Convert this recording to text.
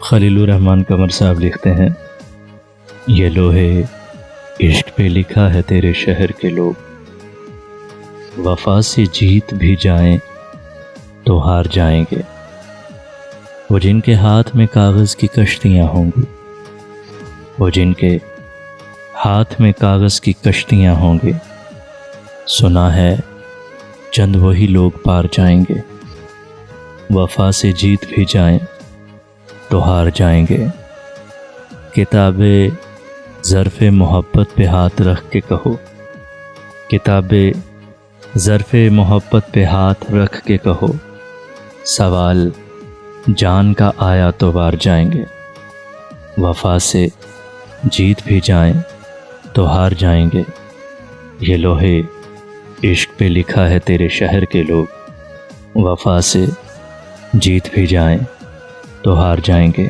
खलीलुर रहमान कमर साहब लिखते हैं, ये लोहे इश्क पे लिखा है तेरे शहर के लोग, वफा से जीत भी जाएं तो हार जाएंगे। वो जिनके हाथ में कागज़ की कश्तियाँ होंगी, वो जिनके हाथ में कागज़ की कश्तियाँ होंगी, सुना है चंद वही लोग पार जाएंगे। वफा से जीत भी जाएं तो हार जाएंगे। किताबे ज़र्फ़े मोहब्बत पे हाथ रख के कहो, किताबे ज़र्फ़े मोहब्बत पे हाथ रख के कहो, सवाल जान का आया तो वार जाएंगे। वफा से जीत भी जाएं तो हार जाएंगे। ये लोहे इश्क पे लिखा है तेरे शहर के लोग, वफा से जीत भी जाएं तो हार जाएंगे।